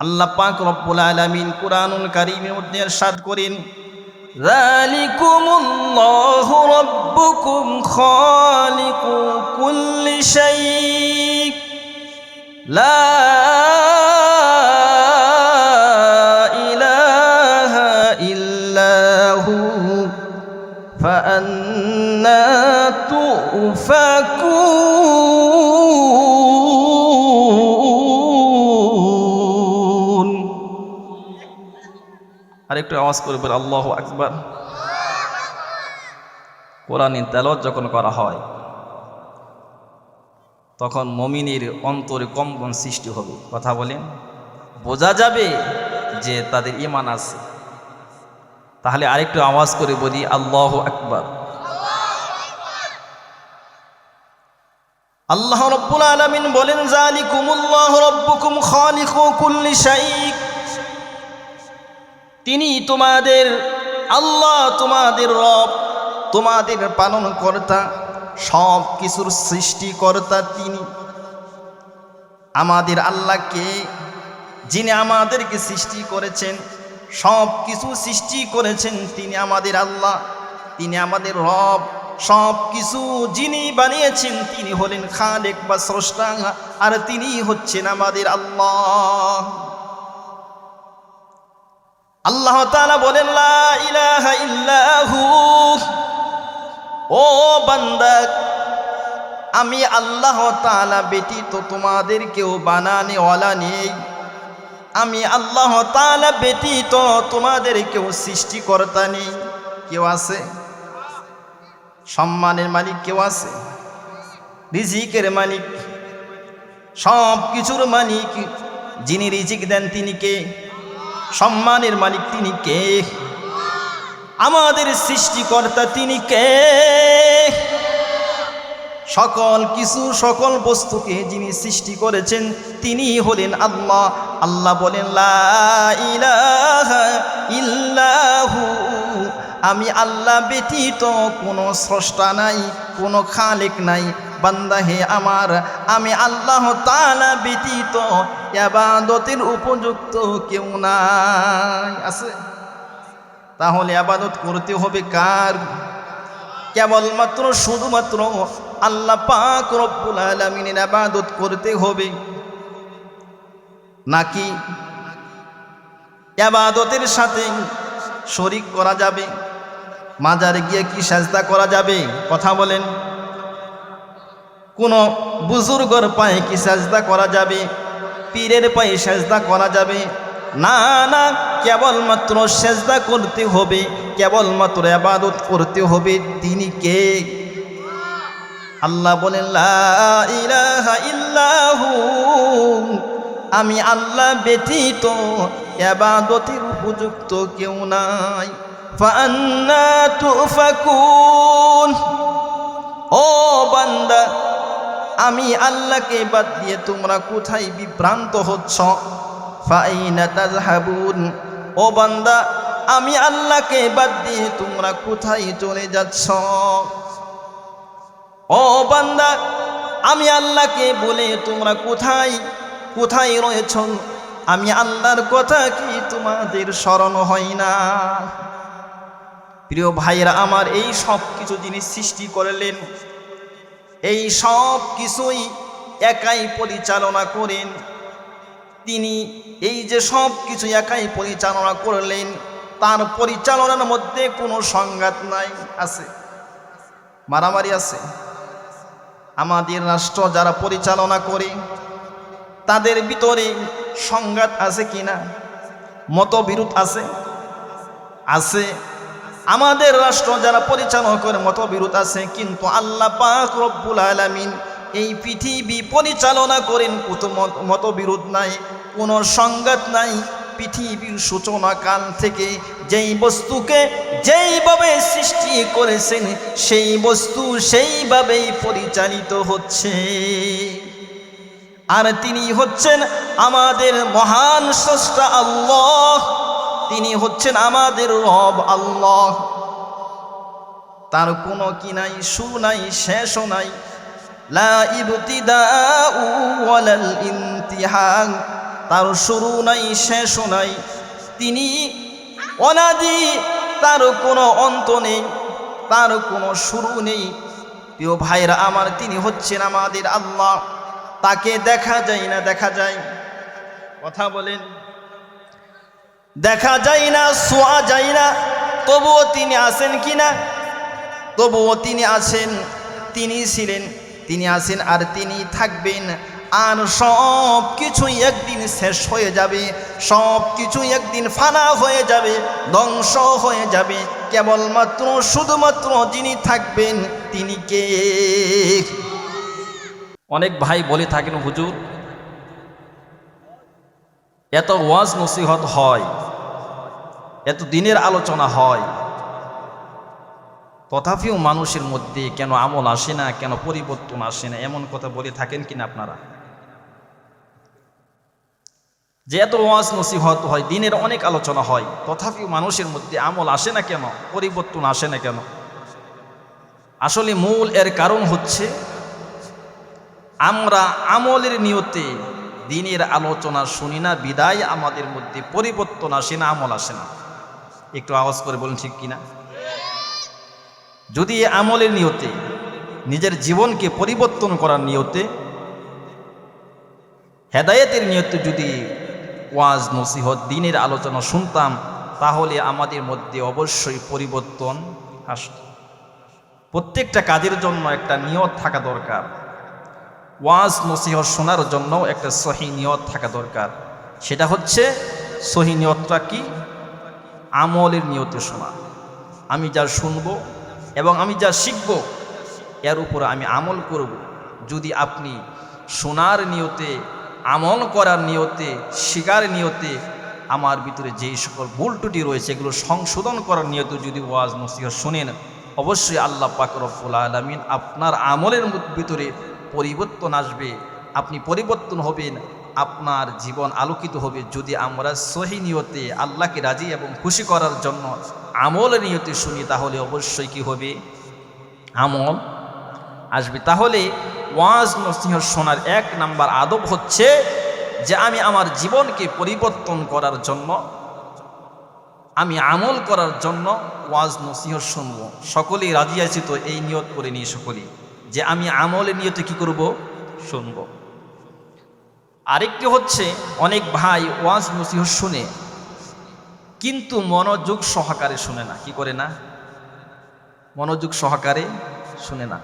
আল্লাহ পাক রব্বুল আলামিন কুরআনুল কারীমের মধ্যে ইরশাদ করেন, যালিকুমুল্লাহু রাব্বুকুম খালিকু কুল্লি শাই লা ইলাহা ইল্লাহু ফাআন্না তুফাকুন। আরেকটু আওয়াজ করে বল আল্লাহু আকবার। কোরআনের তেলাওয়াত যখন করা হয় তখন মুমিনের অন্তরে কম্পন সৃষ্টি হবে। কথা বলেন, বোঝা যাবে যে তাদের ঈমান আছে। তাহলে আরেকটু আওয়াজ করে বলি আল্লাহু আকবার। আল্লাহ রাব্বুল আলামিন বলেন, যালিকুমুল্লাহু রাব্বুকুম খালিকু কুল্লি শাই। তিনি তোমাদের আল্লাহ, তোমাদের রব, তোমাদের পালনকর্তা, সব কিছুর সৃষ্টিকর্তা তিনি। আমাদের আল্লাহকে, যিনি আমাদেরকে সৃষ্টি করেছেন, সব কিছু সৃষ্টি করেছেন, তিনি আমাদের আল্লাহ, তিনি আমাদের রব। সব কিছু যিনি বানিয়েছেন তিনি হলেন খালেক বা স্রষ্টা, আর তিনি হচ্ছেন আমাদের আল্লাহ। আল্লাহ তাআলা বলেন, লা ইলাহা ইল্লাহু। ও বান্দা, আমি আল্লাহ তাআলা ব্যতীত তোমাদের কেউ বানানেওয়ালা নেই। আমি আল্লাহ তাআলা ব্যতীত তোমাদের কেউ সৃষ্টিকর্তা নেই। কেউ আছে? সম্মানের মালিক কেউ আছে? রিজিকের মালিক, সব কিছুর মালিক, যিনি রিজিক দেন তিনি কে? সম্মানের মালিক তিনি কে? আমাদের সৃষ্টিকর্তা তিনি কে? সকল কিছু, সকল বস্তুকে যিনি সৃষ্টি করেছেন তিনি হলেন আল্লাহ। আল্লাহ বলেন, লা ইলাহা ইল্লাহু। আমি আল্লাহ ব্যতীত কোনো স্রষ্টা নাই, কোনো খালেক নাই। বান্দা হে আমার, আমি আল্লাহ তাআলা ব্যতীত ইবাদতের উপযুক্ত কেউ নাই। আছে? তাহলে ইবাদত করতে হবে কার? কেবলমাত্র শুধুমাত্র আল্লাহ পাক রব্বুল আলামিনের ইবাদত করতে হবে, নাকি ইবাদতের সাথে শরীক করা যাবে? মাজারে গিয়ে কি সাজদা করা যাবে? কথা বলেন। কোন বুজুর্গের পায়ে কি সাজদা করা যাবে? পীরের পায়ে সাজদা করা যাবে? না না, কেবলমাত্র সাজদা করতে হবে, কেবলমাত্র ইবাদত করতে হবে। তিনি কে? আল্লাহ বলেন, লা ইলাহা ইল্লাহু। আমি আল্লাহ ব্যতীত ইবাদতের উপযুক্ত কেউ নাই। ফাআন্না তুফাকুন। ও বান্দা, আমি আল্লাহকে বাদ দিয়ে তোমরা কোথায় বিভ্রান্ত হচ্ছ? ফাআইনা তাযহাবুন। ও বান্দা, আমি আল্লাহকে বাদ দিয়ে তোমরা কোথায় চলে যাচ্ছ? ও বান্দা, আমি আল্লাহকে বলে তোমরা কোথায় কোথায় রয়েছ? আমি আল্লাহর কথা কি তোমাদের স্মরণ হয় না? প্রিয় ভাইরা আমার, এই সব কিছু যিনি সৃষ্টি করলেন, এই সব কিছুই একাই পরিচালনা করেন। তিনি এই যে সব কিছু একাই পরিচালনা করলেন, তার পরিচালনার মধ্যে কোনো সংঘাত নাই। আছে? মারামারি আছে? আমাদের রাষ্ট্র যারা পরিচালনা করে তাদের ভিতরে সংঘাত আছে কিনা? মতবিরোধ আছে? আছে। আমাদের রাষ্ট্র যারা পরিচালনা করে মতবিরোধ আছে, কিন্তু আল্লাহ পাক রব্বুল আলামিন এই পৃথিবী পরিচালনা করেন, কত মতবিরোধ নাই, কোনো সংঘাত নাই। পৃথিবীর সূচনা কাল থেকে যেই বস্তুকে যেইভাবে সৃষ্টি করেছেন, সেই বস্তু সেইভাবেই পরিচালিত হচ্ছে। আর তিনি হচ্ছেন আমাদের মহান স্রষ্টা আল্লাহ, তিনি হচ্ছেন আমাদের রব আল্লাহ। তার কোনো কি নাই, শুরু নাই, শেষও নাই। লা ইবতিদাউ ওয়ালাল ইনতিহা। তার শুরু নাই শেষও নাই, তিনি অনাদি, তার কোনো অন্ত নেই, তার কোনো শুরু নেই। প্রিয় ভাইরা আমার, তিনি হচ্ছেন আমাদের আল্লাহ। তাকে দেখা যায় না, দেখা যায়, কথা বলেন, দেখা যায় না, ছোঁয়া যায় না, তবুও তিনি আছেন কিনা? তবুও তিনি আছেন, তিনি ছিলেন, তিনি আছেন, আর তিনি থাকবেন। আর সব কিছুই একদিন শেষ হয়ে যাবে, সব কিছুই একদিন ফানা হয়ে যাবে, ধ্বংস হয়ে যাবে। কেবলমাত্র শুধুমাত্র যিনি থাকবেন তিনি কে? অনেক ভাই বলে থাকেন, হুজুর এত ওয়াজ নসিহত হয়, এত দিনের আলোচনা হয়, তথাপিও মানুষের মধ্যে কেন আমল আসে না, কেন পরিবর্তন আসে না? এমন কথা বলে থাকেন কিনা আপনারা? যে এত ওয়াজ নসিহত হয়, দিনের অনেক আলোচনা হয়, তথাপিও মানুষের মধ্যে আমল আসে না কেন, পরিবর্তন আসে না কেন? আসলে মূল এর কারণ হচ্ছে আমরা আমলের নিয়তে দিনের আলোচনা শুনি না, বিদায় আমাদের মধ্যে পরিবর্তন আসে না, আমল আসে না। একটু আওয়াজ করে বলুন, ঠিক কিনা? যদি আমলের নিয়তে, নিজের জীবনকে পরিবর্তন করার নিয়তে, হেদায়েতের নিয়তে যদি ওয়াজ নসিহত দিনের আলোচনা শুনতাম, তাহলে আমাদের মধ্যে অবশ্যই পরিবর্তন আসত। প্রত্যেকটা কাজের জন্য একটা নিয়ত থাকা দরকার। ওয়াজ নসিহত শোনার জন্য একটা সহি নিয়ত থাকা দরকার। সেটা হচ্ছে, সহি নিয়তটা কি? আমলের নিয়তে শোনা। আমি যা শুনবো এবং আমি যা শিখব, এর উপর আমি আমল করব। যদি আপনি শোনার নিয়তে, আমল করার নিয়তে, শিকার নিয়তে আমার ভিতরে যেই সকল ভুল ত্রুটি রয়েছে এগুলো সংশোধন করার নিয়তে যদি ওয়াজ নসিহত শোনেন, অবশ্যই আল্লাহ পাক রব্বুল আলামিন আপনার আমলের ভিতরে পরিবর্তন আসবে, আপনি পরিবর্তন হবেন, আপনার জীবন আলোকিত হবে। যদি আমরা সহি নিয়তে আল্লাহকে রাজি এবং খুশি করার জন্য আমল নিয়তে শুনি, তাহলে অবশ্যই কি হবে? আমল আসবে। তাহলে ওয়াজ নসিহত শোনার এক নাম্বার আদব হচ্ছে যে আমি আমার জীবনকে পরিবর্তন করার জন্য, আমি আমল করার জন্য ওয়াজ নসিহত শুনব। সকলেই রাজি আছি তো? এই নিয়ত করে নিই সকলেই যে আমি আমলের নিয়তে কি করব? শুনব। আরেকটি হচ্ছে, অনেক ভাই ওয়াজ নসিহত শুনে কিন্তু মনোযোগ সহকারে শুনে না। কি করে না? মনোযোগ সহকারে শুনে না।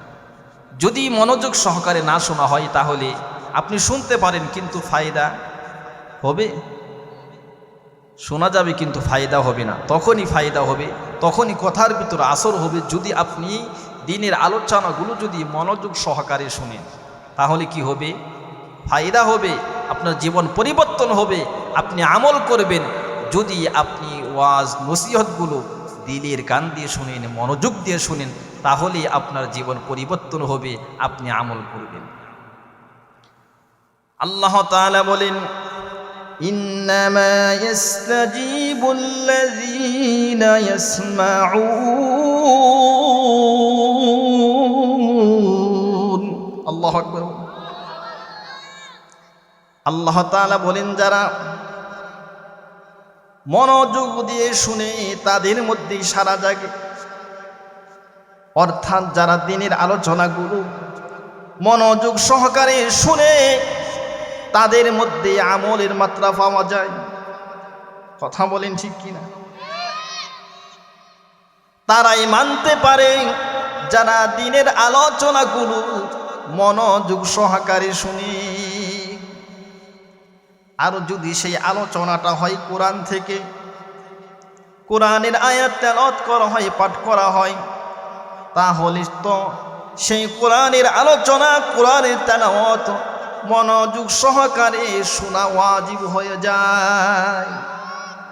যদি মনোযোগ সহকারে না শোনা হয়, তাহলে আপনি শুনতে পারেন কিন্তু ফায়দা হবে? শোনা যাবে কিন্তু ফায়দা হবে না। তখনই ফায়দা হবে, তখনই কথার ভিতরে আসর হবে যদি আপনি দিনের আলোচনাগুলো যদি মনোযোগ সহকারে শুনেন। তাহলে কি হবে? ফায়দা হবে, আপনার জীবন পরিবর্তন হবে, আপনি আমল করবেন। যদি আপনি ওয়াজ নসিহতগুলো দিলের কান দিয়ে শুনেন, মনোযোগ দিয়ে শুনেন, তাহলে আপনার জীবন পরিবর্তন হবে, আপনি আমল করবেন। আল্লাহ তাআলা বলেন, ইন্নামা ইয়াস্তাজিবুল্লাযীনা ইয়াসমাউন। আল্লাহু আকবার। আল্লাহ তাআলা বলেন, যারা মনোযোগ দিয়ে শুনে তাদের মধ্যেই সারা জাগে। অর্থাৎ যারা দিনের আলোচনাগুলো মনোযোগ সহকারে শুনে, তাদের মধ্যে আমলের মাত্রা পাওয়া যায়। কথা বলেন ঠিক কিনা? তারাই মানতে পারে যারা দিনের আলোচনাগুলো মনোযোগ সহকারে শুনে। আর যদি সেই আলোচনাটা হয় কোরআন থেকে, কোরআনের আয়াত তেলাওয়াত করা হয়, পাঠ করা হয়, তাহলে তো সেই কোরআনের আলোচনা, কোরআনের তেলাওয়াত মনোযোগ সহকারে শোনা ওয়াজিব হয়ে যায়।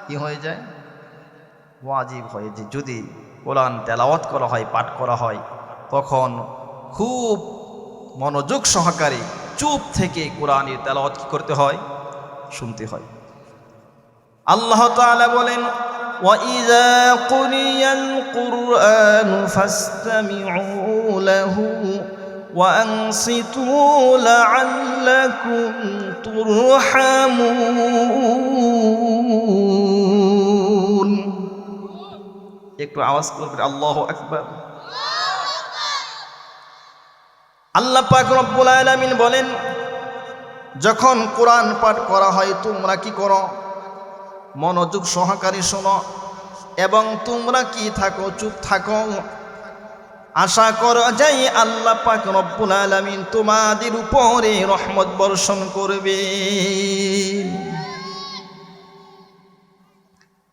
কি হয়ে যায়? ওয়াজিব হয়ে যায়। যদি কোরআন তেলাওয়াত করা হয়, পাঠ করা হয়, তখন খুব মনোযোগ সহকারে চুপ থেকে কোরআনের তেলাওয়াত কি করতে হয়? শুনতে হয়। আল্লাহ তাআলা বলেন, وَإِذَا قُرِئَ الْقُرْآنُ فَاسْتَمِعُوا لَهُ وأنصتوا لعلكم ترحمون একটু আওয়াজ করবেন আল্লাহু আকবার। আল্লাহ পাক রব্বুল আলামিন বলেন, যখন কোরআন পাঠ করা হয় তোমরা কি করো? মনোযোগ সহকারে শোনো এবং তোমরা কি থাকো? চুপ থাকো। আশা করা যায় আল্লাহ পাক রব্বুল আলামিন তোমাদের উপরে রহমত বর্ষণ করবে।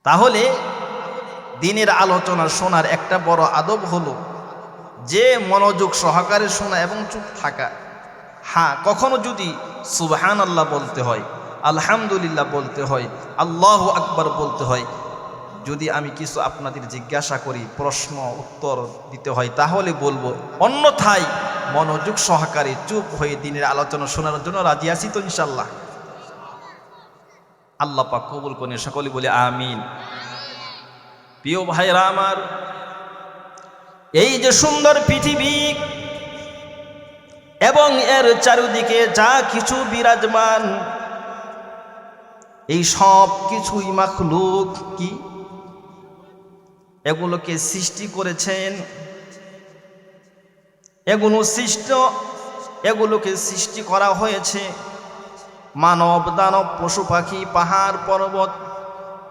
তাহলে দিনের আলোচনা শোনার একটা বড় আদব হলো যে মনোযোগ সহকারে শোনা এবং চুপ থাকা। হ্যাঁ, কখনো যদি সুবহানাল্লাহ বলতে হয়, আলহামদুলিল্লাহ বলতে হয়, আল্লাহু আকবার বলতে হয়, যদি আমি কিছু আপনাদের জিজ্ঞাসা করি, প্রশ্ন উত্তর দিতে হয়, তাহলে বলবো। অন্যথায় মনোযোগ সহকারে চুপ হয়ে দিনের আলোচনা শোনার জন্য রাজি আছি তো ইনশাল্লাহ। আল্লাহ পাক কবুল করেন, সকলে বলে আমিন। প্রিয় ভাইরা আমার, এই যে সুন্দর পৃথিবী এবং এর চারিদিকে যা কিছু বিরাজমান, এই সব কিছুই মাখলুক কি? এগুলোকে সৃষ্টি করেছেন, এগুলোকে সৃষ্টি করা হয়েছে মানব দানব পশু পাখি পাহাড় পর্বত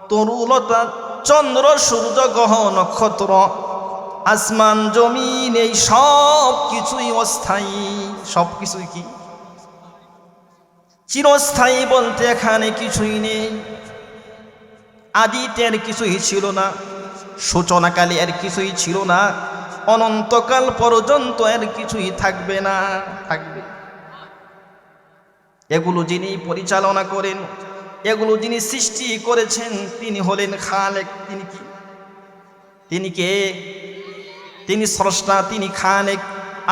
তরুলতা চন্দ্র সূর্য গ্রহ নক্ষত্র আসমান জমিন, এই সব কিছুই অস্থায়ী। সব কিছুই কি চিরস্থায়ী বলতে এখানে কিছুই নেই। আদিতে এর কিছুই ছিল না, সূচনাকালে এর কিছুই ছিল না, অনন্তকাল পর্যন্ত এর কিছুই থাকবে না। থাকবে। এগুলো যিনি পরিচালনা করেন, এগুলো যিনি সৃষ্টি করেছেন, তিনি হলেন খালেক। তিনি কি? তিনি কে? তিনি স্রষ্টা, তিনি খালেক,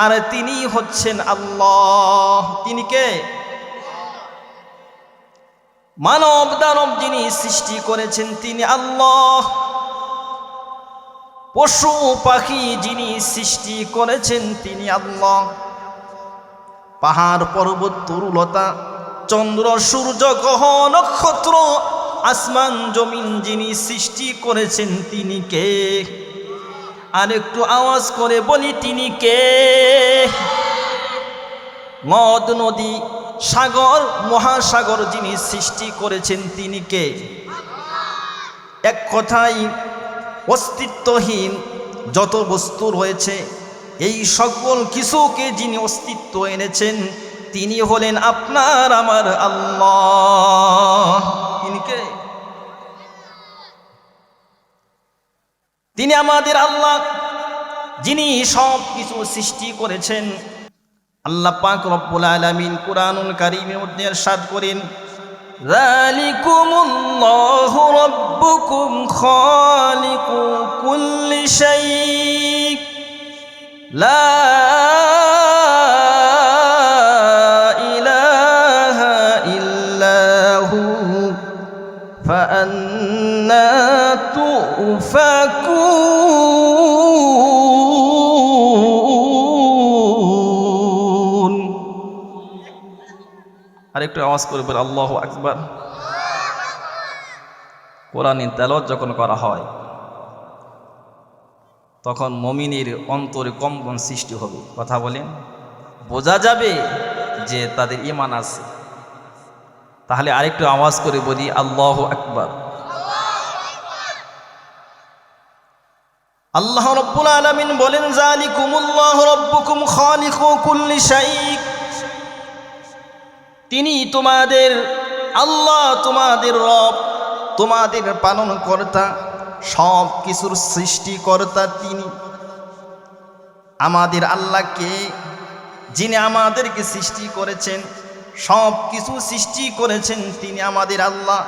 আর তিনি হচ্ছেন আল্লাহ। তিনি কে? মানব দানব যিনি সৃষ্টি করেছেন তিনি আল্লাহ। পশু পাখি যিনি সৃষ্টি করেছেন তিনি আল্লাহ। পাহাড় পর্বত তরুলতা চন্দ্র সূর্য গ্রহ নক্ষত্র আসমান জমিন যিনি সৃষ্টি করেছেন তিনি কে? আর একটু আওয়াজ করে বলি, তিনি কে? নদ নদী সাগর মহাসাগর যিনি সৃষ্টি করেছেন তিনি কে? এক কথায় অস্তিত্বহীন যত বস্তু রয়েছে, এই সকল কিছুকে যিনি অস্তিত্ব এনেছেন তিনি হলেন আপনার আমার আল্লাহ। তিনি কে? তিনি আমাদের আল্লাহ, যিনি সব কিছু সৃষ্টি করেছেন। আল্লাহ পাক রব্বুল আলামিন কুরআনুল কারীমের মধ্যে ইরশাদ করেন, যালিকুমুল্লাহু রাব্বুকুম খালিকু কুল্লি শাইইন লা ইলাহা ইল্লাহু ফাআন্না তুফাকুন। আরেকটু আওয়াজ করে বল আল্লাহু আকবার। কোরআন তেলাওয়াত যখন করা হয় তখন মুমিনের অন্তরে কম্পন সৃষ্টি হবে। কথা বলেন, বোঝা যাবে যে তাদের ঈমান আছে। তাহলে আরেকটু আওয়াজ করে বলি আল্লাহু আকবার। আল্লাহ রাব্বুল আলামিন বলেন, যালিকুমুল্লাহু রাব্বুকুম খালিকু কুল্লি শাইইন। তিনি তোমাদের আল্লাহ, তোমাদের রব, তোমাদের পালনকর্তা, সব কিছুর সৃষ্টিকর্তা তিনি। আমাদের আল্লাহকে, যিনি আমাদেরকে সৃষ্টি করেছেন, সব কিছু সৃষ্টি করেছেন, তিনি আমাদের আল্লাহ,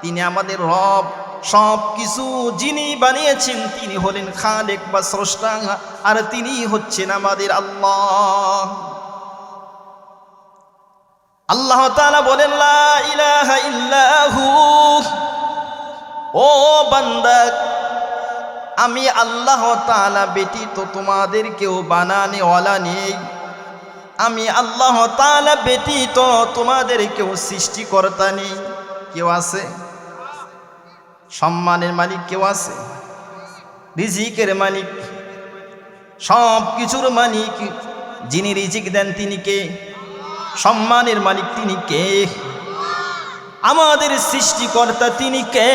তিনি আমাদের রব। সব কিছু যিনি বানিয়েছেন তিনি হলেন খালেক বা স্রষ্টা, আর তিনি হচ্ছেন আমাদের আল্লাহ। আল্লাহ তাআলা বলেন, লা ইলাহা ইল্লাহু। ও বান্দা, আমি আল্লাহ তাআলা ব্যতীত তোমাদের কেউ বানানেওয়ালা নেই। আমি আল্লাহ তাআলা ব্যতীত তোমাদের কেউ সৃষ্টিকর্তা নেই। কেউ আছে? সম্মানের মালিক কেউ আছে? রিজিকের মালিক, সব কিছুর মালিক, যিনি রিজিক দেন তিনি কে? সম্মানের মালিক তিনি কে? আমাদের সৃষ্টিকর্তা তিনি কে?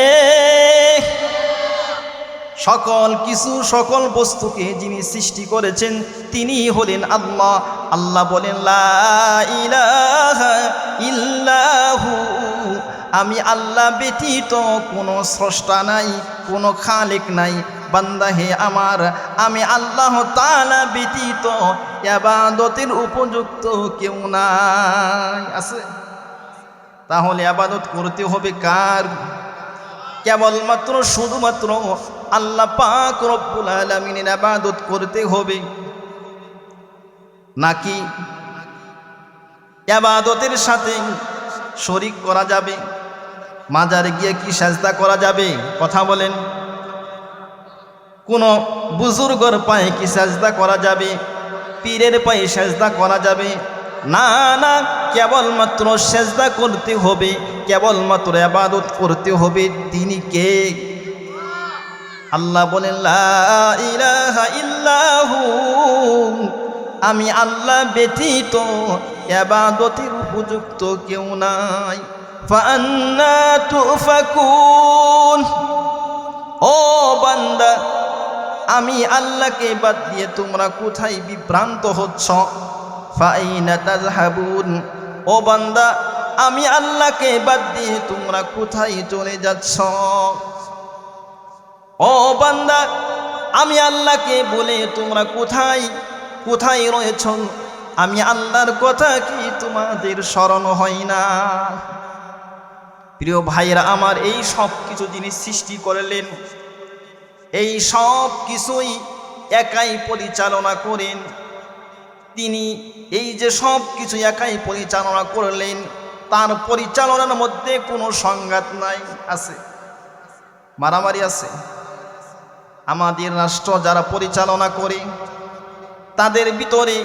সকল কিছু সকল বস্তুকে যিনি সৃষ্টি করেছেন তিনি হলেন আল্লাহ। আল্লাহ বলেন লা ইলাহা ইল্লাহু, আমি আল্লাহ ব্যতীত কোনো স্রষ্টা নাই, কোনো খালেক নাই। বান্দা হে আমার, আমি আল্লাহ তাআলা ব্যতীত ইবাদতের উপযুক্ত কেউ নাই। আছে? তাহলে ইবাদত করতে হবে কার? কেবলমাত্র শুধুমাত্র আল্লাহ পাক রব্বুল আলামিনের ইবাদত করতে হবে, নাকি ইবাদতের সাথে শরীক করা যাবে? মাজারে গিয়ে কি সাজদা করা যাবে? কথা বলেন। কোন বুজুর্গর পায়ে কি সাজদা করা যাবে? পীরের পায়ে সাজদা করা যাবে? না না, কেবলমাত্র সাজদা করতে হবে, কেবলমাত্র ইবাদত করতে হবে। তিনি কে? আল্লাহ বলেন লা ইলাহা ইল্লাহু, আমি আল্লাহ ব্যতীত ইবাদতের উপযুক্ত কেউ নাই। ফাআন্না তুফাকুন, ও বান্দা, আমি আল্লাহকে বাদ দিয়ে তোমরা কোথায় বিভ্রান্ত হচ্ছ? ফাআইনা তাযহাবুন, ও বান্দা, আমি আল্লাহকে বাদ দিয়ে তোমরা কোথায় চলে যাচ্ছ? ও বান্দা, আমি আল্লাহকে বলে তোমরা কোথায় কোথায় রয়েছ? আমি আল্লাহর কথা কি তোমাদের স্মরণ হয় না? প্রিয় ভাইরা আমার, এই সব কিছু যিনি সৃষ্টি করলেন, এই সব কিছুই একাই পরিচালনা করেন। তিনি এই যে সব কিছু একাই পরিচালনা করলেন, তার পরিচালনার মধ্যে কোনো সংঘাত নাই। আছে? মারামারি আছে? আমাদের রাষ্ট্র যারা পরিচালনা করে তাদের ভিতরে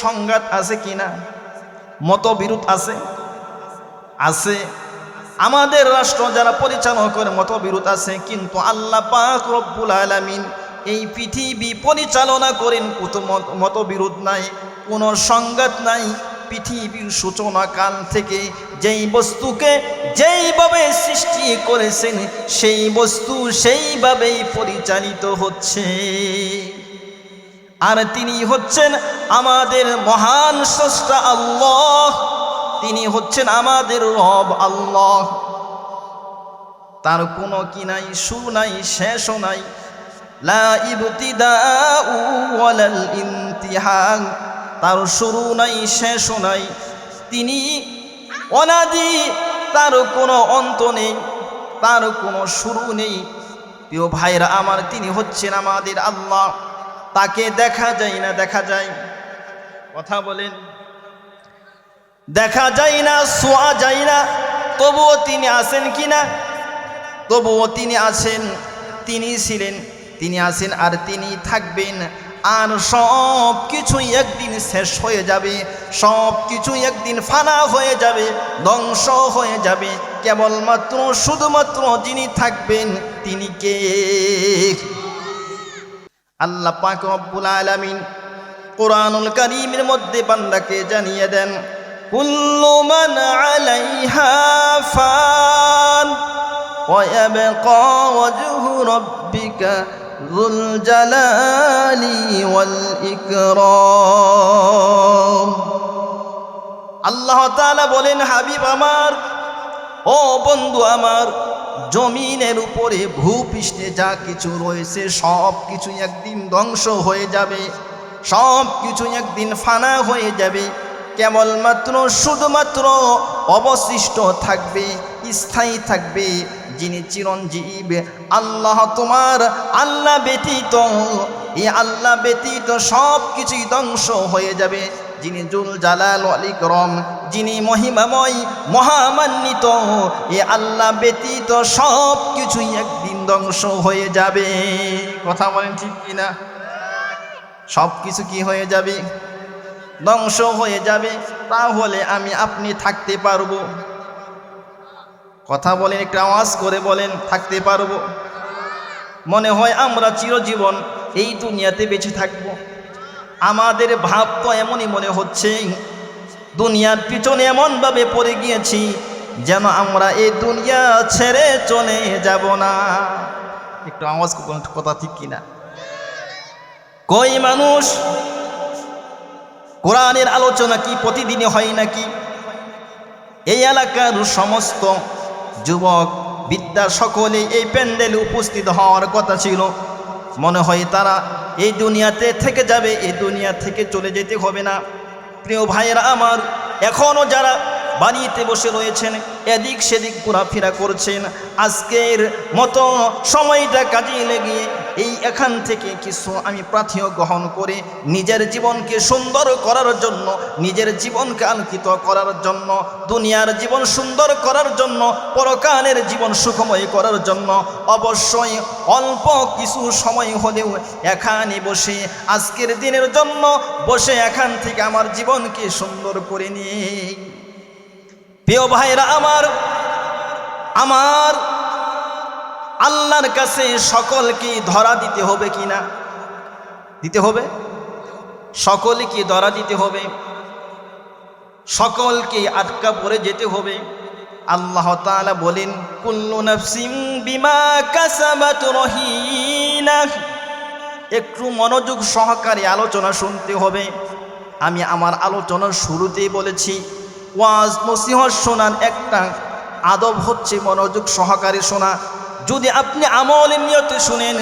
সংঘাত আছে কিনা? মতবিরোধ আছে? আছে। আমাদের রাষ্ট্র যারা পরিচালনা করে মতবিরোধ আছে, কিন্তু আল্লাহ পাক রব্বুল আলামিন এই পৃথিবী পরিচালনা করেন, কোনো মতবিরোধ নাই, কোনো সংঘাত নাই। পৃথিবীর সূচনা কাল থেকে যেই বস্তুকে যেইভাবে সৃষ্টি করেছেন, সেই বস্তু সেইভাবেই পরিচালিত হচ্ছে। আর তিনি হচ্ছেন আমাদের মহান স্রষ্টা আল্লাহ, তিনি হচ্ছেন আমাদের রব আল্লাহ। তার কোনো কি নাই, শুরু নাই, শেষও নাই। লা ইবতিদাউ ওয়ালাল ইনতিহা, তার শুরু নাই, শেষও নাই। তিনি অনাদি, তার কোনো অন্ত নেই, তার কোনো শুরু নেই। প্রিয় ভাইরা আমার, তিনি হচ্ছেন আমাদের আল্লাহ। তাকে দেখা যায় না? দেখা যায়? কথা বলেন। দেখা যায় না, ছোঁয়া যায় না, তবুও তিনি আছেন কিনা? তবুও তিনি আছেন। তিনি ছিলেন, তিনি আছেন, আর তিনি থাকবেন। আর সব কিছুই একদিন শেষ হয়ে যাবে, সব কিছুই একদিন ফানা হয়ে যাবে, ধ্বংস হয়ে যাবে। কেবলমাত্র শুধুমাত্র যিনি থাকবেন তিনি কে? আল্লাহ পাক রব্বুল আলামিন কোরআনুল কারীমের মধ্যে বান্দাকে জানিয়ে দেন, কুল্লু মান আলাইহা ফান ওয়া ইয়াবকা ওয়াজহু রাব্বিকা যুল জালালি ওয়াল ইকরাম। আল্লাহ তাআলা বলেন, হাবিব আমার, ও বন্ধু আমার, জমিনের উপরে ভূপৃষ্ঠে যা কিছু রয়েছে সব কিছু একদিন ধ্বংস হয়ে যাবে, সব কিছু একদিন ফানা হয়ে যাবে। কেবলমাত্র শুধুমাত্র অবশিষ্ট থাকবে, স্থায়ী থাকবে যিনি চিরঞ্জীব আল্লাহ। তোমার আল্লাহ ব্যতীত, এই আল্লাহ ব্যতীত সব কিছুই ধ্বংস হয়ে যাবে। যিনি জুল জালাল ওয়াল ইকরাম, যিনি মহিমাময় মহামান্বিত, এ আল্লাহ ব্যতীত সব কিছুই একদিন ধ্বংস হয়ে যাবে। কথা বলেন ঠিক কিনা? সব কিছু কি হয়ে যাবে? ধ্বংস হয়ে যাবে, তাহলে আমি আপনি থাকতে পারবো? কথা বলেন, একটু আওয়াজ করে বলেন, থাকতে পারবো? মনে হয় আমরা চিরজীবন এই দুনিয়াতে বেঁচে থাকব? আমাদের ভাব তো এমনই মনে হচ্ছে, দুনিয়ার পিছনে এমনভাবে পড়ে গিয়েছি যেন আমরা এই দুনিয়া ছেড়ে চলে যাব না। একটু আওয়াজ করুন, কথা ঠিক কিনা? কই মানুষ কোরআনের আলোচনা কি প্রতিদিনই হয় নাকি? এই এলাকার সমস্ত যুবক বিদ্যা সকলে এই প্যান্ডেলে উপস্থিত হওয়ার কথা ছিল। মনে হয় তারা এই দুনিয়াতে থেকে যাবে, এই দুনিয়া থেকে চলে যেতে হবে না। প্রিয় ভাইয়েরা আমার, এখনও যারা বাড়িতে বসে রয়েছেন, এদিক সেদিক ঘোরাফেরা করছেন, আজকের মতো সময়টা কাজে লেগে এই এখান থেকে কিছু আমি প্রার্থীয় গ্রহণ করে নিজের জীবনকে সুন্দর করার জন্য, নিজের জীবনকে আলোকিত করার জন্য, দুনিয়ার জীবন সুন্দর করার জন্য, পরকালের জীবন সুখময় করার জন্য অবশ্যই অল্প কিছু সময় হলেও এখানে বসে আজকের দিনের জন্য বসে এখান থেকে আমার জীবনকে সুন্দর করে নিয়ে। প্রিয় ভাইরা আমার, আমার আল্লাহর কাছে সকলকে ধরা দিতে হবে কিনা? দিতে হবে। সকলকে ধরা দিতে হবে, সকলকে আটকা পড়ে যেতে হবে। আল্লাহ তাআলা বলেন, কুল্লু নাফসিন বিমা কাসাবাত রহিনা। একটু মনোযোগ সহকারে আলোচনা শুনতে হবে। আমি আমার আলোচনার শুরুতেই বলেছি, ওয়াজ নসিহত শোনার একটা আদব হচ্ছে মনোযোগ সহকারে শোনা। যদি আপনি আমলের নিয়তে শুনেন,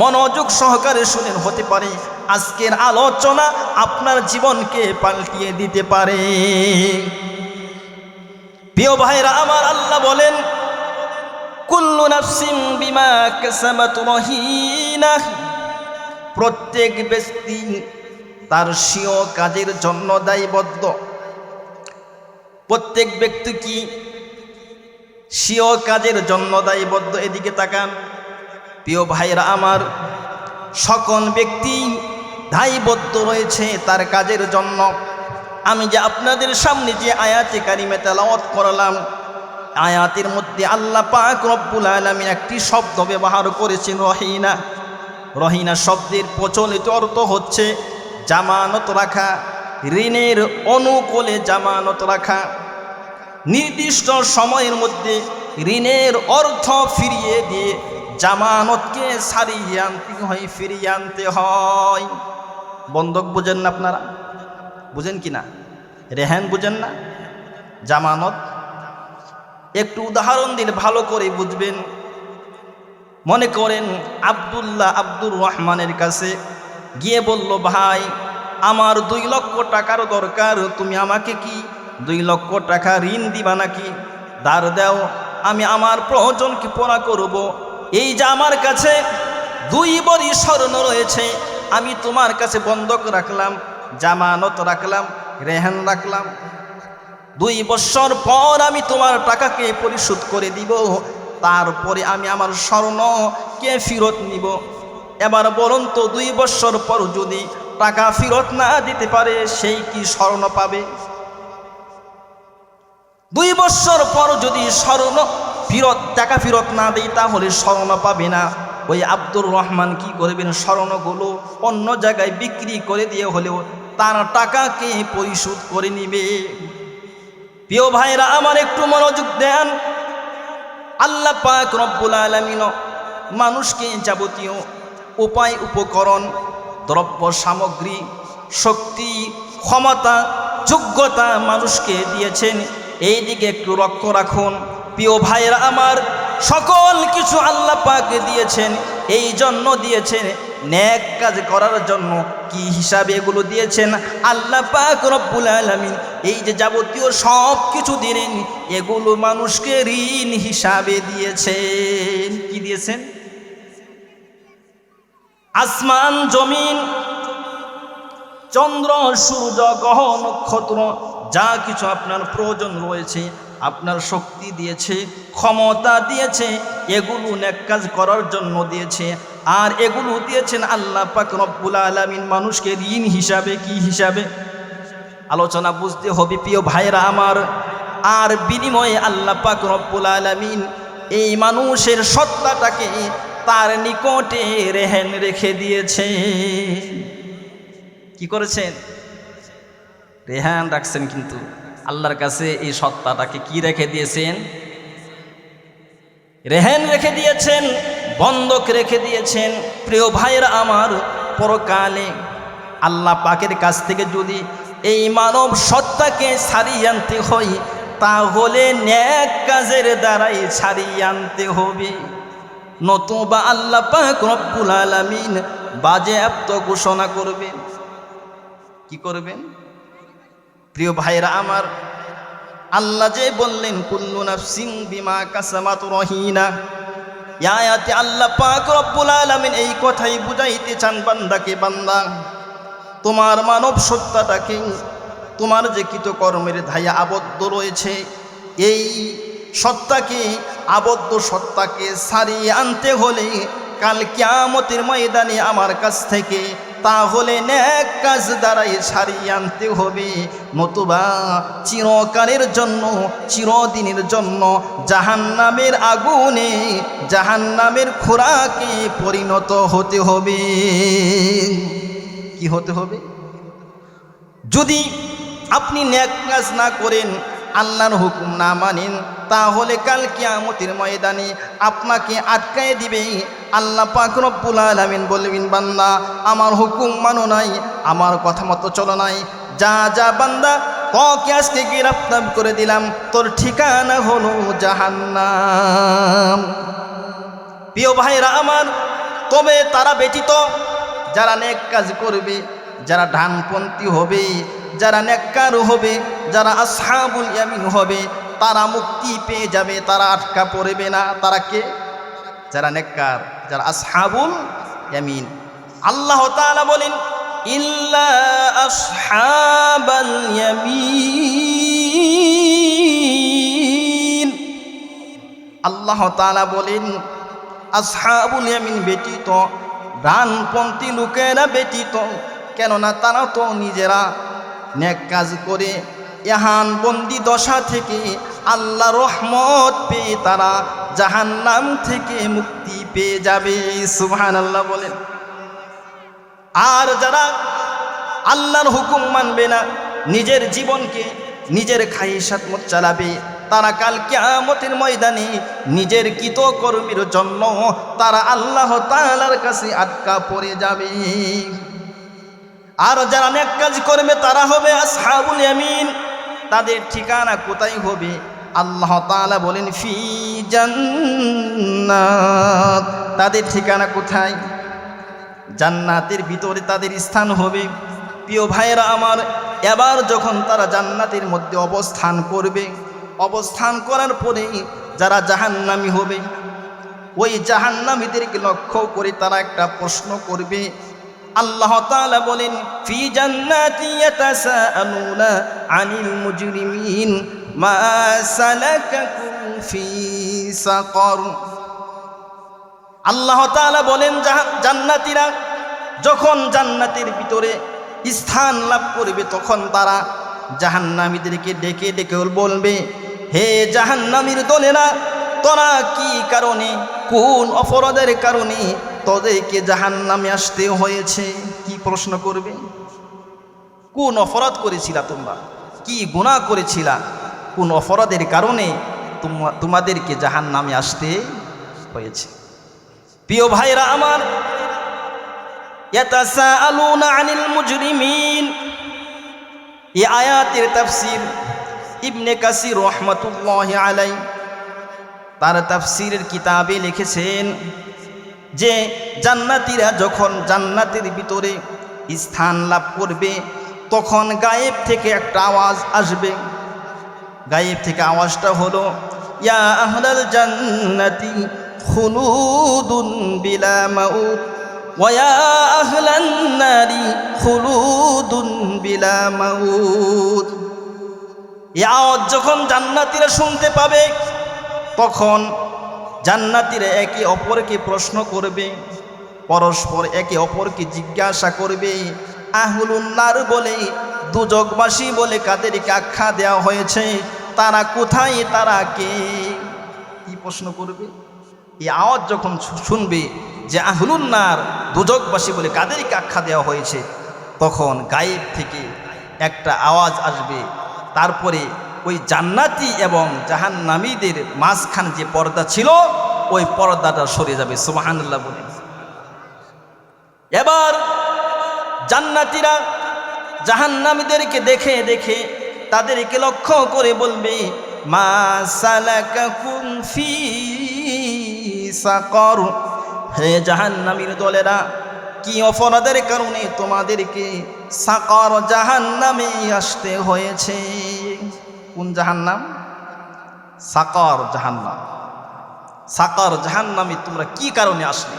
মনোযোগ সহকারে শুনেন, হতে পারে আজকের আলোচনা আপনার জীবনকে পাল্টিয়ে দিতে পারে। প্রিয় ভাইরা আমার, আল্লাহ বলেন, কুল্লু নাফসিন বিমা কাসাবাত রহিনা। প্রত্যেক ব্যক্তি তার স্বীয় কাজের জন্য দায়বদ্ধ। প্রত্যেক ব্যক্তি কি স্বীয় কাজের জন্য দায়বদ্ধ? এদিকে তাকান প্রিয় ভাইরা আমার, সকল ব্যক্তি দায়বদ্ধ রয়েছে তার কাজের জন্য। আমি যে আপনাদের সামনে যে আয়াতে কারিমে তেলাওয়াত করলাম, আয়াতের মধ্যে আল্লাহ পাক রব্বুল আলামিন একটি শব্দ ব্যবহার করেছেন, রহিনা। রহিনা শব্দের প্রচলিত অর্থ হচ্ছে জামানত রাখা, ঋণের অনুকূলে জামানত রাখা। নির্দিষ্ট সময়ের মধ্যে ঋণের অর্থ ফিরিয়ে দিয়ে জামানতকে সারিয়ে আনতে হয়, ফিরিয়ে আনতে হয়। বন্ধক বুঝেন না আপনারা? বুঝেন কি না? রেহান বুঝেন না? জামানত একটু উদাহরণ দিলে ভালো করে বুঝবেন। মনে করেন আব্দুর রহমানের কাছে গিয়ে বলল, ভাই আমার 2 লক্ষ টাকার দরকার, তুমি আমাকে কি 2 লক্ষ টাকা ঋণ দিবা নাকি? ধার দাও, আমি আমার প্রয়োজনকে পুরা করব। এই যে আমার কাছে 2 ভরি স্বর্ণ রয়েছে, আমি তোমার কাছে বন্ধক রাখলাম, জামানত রাখলাম, রেহান রাখলাম। 2 বছর পর আমি তোমার টাকাকে পরিশোধ করে দিব, তারপরে আমি আমার স্বর্ণকে ফেরত নিব। এবার বলুন তো, 2 বছর পর যদি টাকা ফেরত না দিতে পারে, সেই কি স্বর্ণ পাবে? 2 বছর পর যদি টাকা ফেরত না দেয়, তাহলে স্বর্ণ পাবে না। ওই আব্দুর রহমান কি করবেন? স্বর্ণগুলো অন্য জায়গায় বিক্রি করে দিয়ে হলেও তার টাকাকে পরিশোধ করে নিবে। প্রিয় ভাইরা আমার, একটু মনোযোগ দেন। আল্লাহ পাক রব্বুল আলামিন মানুষকে যাবতীয় উপায় উপকরণ, দ্রব্য সামগ্রী, শক্তি, ক্ষমতা, যোগ্যতা মানুষকে দিয়েছেন। এই দিকে একটু লক্ষ্য রাখুন। প্রিয় ভাইরা আমার, সকল কিছু আল্লাহ পাক দিয়েছেন, এই জন্য দিয়েছেন নেক কাজ করার জন্য। কি হিসাবে এগুলো দিয়েছেন? আল্লাহ পাক রব্বুল আলামিন এই যে যাবতীয় সব কিছু দিলেন, এগুলো মানুষকে ঋণ হিসাবে দিয়েছেন। কি দিয়েছেন? আসমান, জমিন, চন্দ্র, সূর্য, গ্রহ, নক্ষত্র, যা কিছু আপনার প্রয়োজন রয়েছে, আপনার শক্তি দিয়েছে, ক্ষমতা দিয়েছে, এগুলো নেক কাজ করার জন্য দিয়েছে। আর এগুলো দিয়েছেন আল্লাহ পাক রব্বুল আলামিন মানুষকে ঋণ হিসাবে। কি হিসাবে? আলোচনা বুঝতে হবে প্রিয় ভাইরা আমার। আর বিনিময়ে আল্লাহ পাক রব্বুল আলামিন এই মানুষের সত্তাটাকে তার নিকটে রেহেন রেখে দিয়েছে। কি করেছেন? রেহান রাখছেন। কিন্তু আল্লাহর কাছে এই সত্তাটাকে কি রেখে দিয়েছেন? রেহেন রেখে দিয়েছেন, বন্ধক রেখে দিয়েছেন। প্রিয় ভাইরা আমার, পরকালে আল্লাহ পাকের কাছ থেকে যদি এই মানব সত্তাকে ছাড়িয়ে আনতে হয়, তাহলে নেক কাজের দ্বারাই ছাড়িয়ে আনতে হবে, নতুবা আল্লাহ পাক রব্বুল আলামিন বাজেয়াপ্ত ঘোষণা করবেন। কি করবেন? প্রিয় ভাইরা আমার, আল্লাহ যে বললেন কুল্লু নাফসিন বিমা কাসাবাত রহিনা, এই আয়াতে আল্লাহ পাক রব্বুল আলামিন এই কথাই বুঝাইতে চান বান্দাকে, বান্দা তোমার মানব সত্তাটাকে, তোমার যে কৃতকর্মের ধাইয়া আবদ্ধ রয়েছে, এই সত্তাকে, আবদ্ধ সত্তাকে ছাড়িয়ে আনতে হলে কাল কিয়ামতের ময়দানে আমার কাছ থেকে, তাহলে নেক কাজ দ্বারাই ছাড়িয়ে আনতে হবে, নতুবা চিরকালের জন্য, চিরদিনের জন্য জাহান্নামের আগুনে, জাহান্নামের খোরাকে পরিণত হতে হবে। কি হতে হবে? যদি আপনি নেক কাজ না করেন, আল্লাহর হুকুম না মানেন, তাহলে কাল কিয়ামতের ময়দানে আপনাকে আটকায় দিবে। আল্লাহ পাক রব্বুল আলামিন বলবেন, বান্দা আমার হুকুম মানো নাই, আমার কথা মতো চলো নাই, যা যা বান্দা, তোকে আজকে গ্রেফতার করে দিলাম, তোর ঠিকানা হলো জাহান্নাম। প্রিয় ভাইরা আমার, তবে তারা ব্যতীত যারা নেক কাজ করবে, যারা ডানপন্থী হবে, যারা নেককার হবে, যারা আসহাবুল ইয়ামিন হবে, তারা মুক্তি পেয়ে যাবে, তারা আটকা পড়বে না। তারা কে? যারা নেককার, যারা আসহাবুল ইয়ামিন। আল্লাহ তাআলা বলেন ইল্লা আসহাবাল ইয়ামিন। আল্লাহ তাআলা বলেন আসহাবুল ইয়ামিন ব্যতীত, ডানপন্থী লোকেরা ব্যতীত, কেননা তারা তো নিজেরা নেক কাজ করে ইহান বন্দি দশা থেকে আল্লাহ রহমত পেয়ে তারা জাহান্নাম থেকে মুক্তি পেয়ে যাবে। সুবহানাল্লাহ বলেন। আর যারা আল্লাহর হুকুম মানবে না, নিজের জীবনকে নিজের খাইশাত মত চালাবে, তারা কাল কিয়ামতের ময়দানে নিজের কৃতকর্মের জন্য তারা আল্লাহ তাআলার কাছে আটকা পড়ে যাবে। আর যারা নেক কাজ করবে তারা হবে আসহাবুল ইয়ামিন। তাদের ঠিকানা কোথায় হবে? আল্লাহ তাআলা বলেন ফি জান্নাত। তাদের ঠিকানা কোথায়? জান্নাতের ভিতরে তাদের স্থান হবে। প্রিয় ভাইরা আমার, এবার যখন তারা জান্নাতের মধ্যে অবস্থান করবে, অবস্থান করার পরে যারা জাহান্নামী হবে, ওই জাহান্নামীদেরকে লক্ষ্য করে তারা একটা প্রশ্ন করবে। আল্লাহ তাআলা বলেন ফি জান্নাতি ইয়াতাসাআলুনা আনিল মুজরিমিন মা সালাকাকুম ফি সাকর। আল্লাহ তাআলা বলেন জান্নাতীরা যখন জান্নাতের ভিতরে স্থান লাভ করবে, তখন তারা জাহান্নামীদেরকে ডেকে ডেকে বলবে, হে জাহান্নামীর দলেরা, তোরা কি কারণে, কোন অপরাধের কারণে তোদেরকে জাহান্নামে আসতে হয়েছে? কি প্রশ্ন করবে? কোন অপরাধ করেছিলা তোমরা? কি গুনাহ করেছিলা? কোন অপরাধের কারণে তোমাদেরকে জাহান্নামে আসতে হয়েছে? প্রিয় ভাইরা আমার, ইয়াতাসাআলুনা আনিল মুজরিমিন, এই আয়াতের তাফসীর ইবনে কাসির রাহমাতুল্লাহি আলাইহি তার তাফসীরের কিতাবে লিখেছেন যে জান্নাতীরা যখন জান্নাতের ভিতরে স্থান লাভ করবে, তখন গায়েব থেকে একটা আওয়াজ আসবে। গায়েব থেকে আওয়াজটা হলো ইয়া আহলাল জান্নাতি খুলুদুন বিলা মাউত ওয়া ইয়া আহলান নারি খুলুদুন বিলা মাউত। এই আওয়াজ যখন জান্নাতীরা শুনতে পাবে, তখন জান্নাতীরা একে অপরকে প্রশ্ন করবে, পরস্পর একে অপরকে জিজ্ঞাসা করবে। আহলুন নার বলে দুজকবাসী বলে কাদেরকে আখ্যা দেওয়া হয়েছে, তারা কোথায়, তারা কে? কি প্রশ্ন করবে? এই আওয়াজ যখন শুনবে যে আহলুন নার, দুজকবাসী বলে কাদেরকে আখ্যা দেওয়া হয়েছে, তখন গায়েব থেকে একটা আওয়াজ আসবে। তারপরে ওই জান্নাতি এবং জাহান্নামীদের মাঝখানে যে পর্দা ছিল, ওই পর্দাটা সরে যাবে। সুবহানাল্লাহ বলেন। এবার জান্নাতীরা জাহান্নামীদেরকে দেখে দেখে তাদেরকে লক্ষ্য করে বলবে, মা সালাকাকুম ফি সাকর, হে জাহান্নামীর দলেরা, কি অপরাধের কারণে তোমাদেরকে সাকর জাহান্নামে আসতে হয়েছে? কোন জাহান্নাম? সাকর জাহান্নাম। সাকর জাহান্নামে তোমরা কি কারণে আসলে?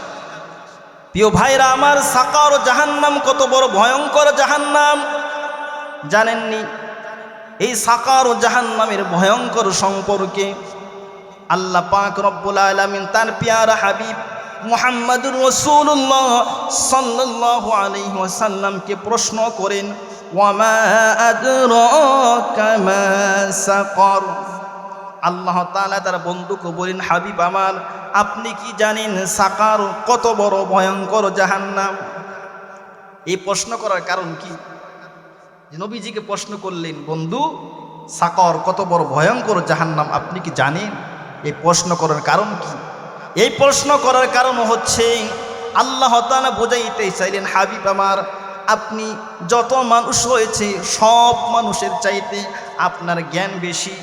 প্রিয় ভাইরা আমার, সাকর জাহান্নাম কত বড় ভয়ঙ্কর জাহান্নাম জানেননি? এই সাকর জাহান্নামের ভয়ঙ্কর সম্পর্কে আল্লাহ পাক রব্বুল আলামিন তার প্যারা হাবিব মুহাম্মদুর রাসূলুল্লাহ সাল্লাল্লাহু আলাইহি ওয়াসাল্লামকে প্রশ্ন করেন, ওয়ামা আদরাকা মা সাকর। আল্লাহ তাআলা তার বন্ধুকে বলেন, হাবিব আমার, আপনি কি জানেন সাকার কত বড় ভয়ঙ্কর জাহান্নাম? এই প্রশ্ন করার কারণ কি? নবীজিকে প্রশ্ন করলেন, বন্ধু, সাকর কত বড় ভয়ঙ্কর জাহান্নাম আপনি কি জানেন? এই প্রশ্ন করার কারণ কি? এই প্রশ্ন করার কারণ হচ্ছে আল্লাহ তাআলা বোঝাইতে চাইলেন, হাবিব আমার, আপনি যত মানুষ হয়েছে সব মানুষের চাইতে আপনার জ্ঞান বেশি,